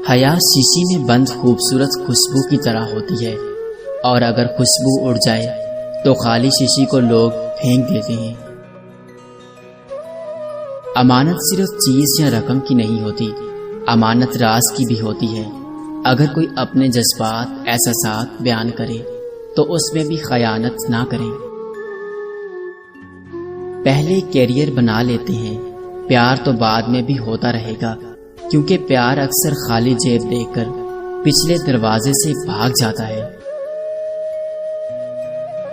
حیا شیشی میں بند خوبصورت خوشبو کی طرح ہوتی ہے، اور اگر خوشبو اڑ جائے تو خالی شیشی کو لوگ پھینک دیتے ہیں۔ امانت صرف چیز یا رقم کی نہیں ہوتی، امانت راز کی بھی ہوتی ہے۔ اگر کوئی اپنے جذبات، احساسات بیان کرے تو اس میں بھی خیانت نہ کریں۔ پہلے کیریئر بنا لیتے ہیں، پیار تو بعد میں بھی ہوتا رہے گا، کیونکہ پیار اکثر خالی جیب دیکھ کر پچھلے دروازے سے بھاگ جاتا ہے۔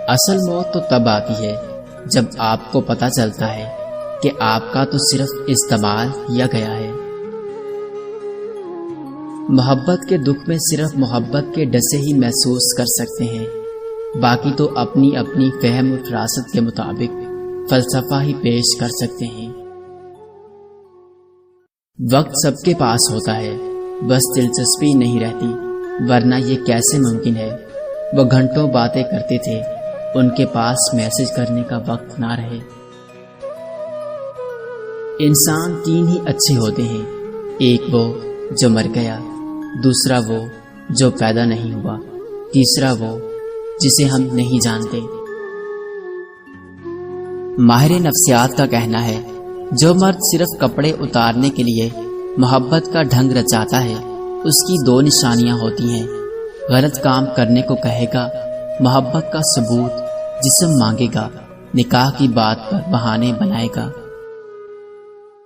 اصل موت تو تب آتی ہے جب آپ کو پتہ چلتا ہے کہ آپ کا تو صرف استعمال کیا گیا ہے۔ محبت کے دکھ میں صرف محبت کے ڈسے ہی محسوس کر سکتے ہیں، باقی تو اپنی اپنی فہم و فراست کے مطابق فلسفہ ہی پیش کر سکتے ہیں۔ وقت سب کے پاس ہوتا ہے، بس دلچسپی نہیں رہتی، ورنہ یہ کیسے ممکن ہے؟ وہ گھنٹوں باتیں کرتے تھے، ان کے پاس میسج کرنے کا وقت نہ رہے۔ انسان تین ہی اچھے ہوتے ہیں، ایک وہ جو مر گیا، دوسرا وہ جو پیدا نہیں ہوا، تیسرا وہ جسے ہم نہیں جانتے۔ ماہر نفسیات کا کہنا ہے، جو مرد صرف کپڑے اتارنے کے لیے محبت کا ڈھنگ رچاتا ہے، اس کی دو نشانیاں ہوتی ہیں: غلط کام کرنے کو کہے گا، محبت کا ثبوت جسم مانگے گا، نکاح کی بات پر بہانے بنائے گا۔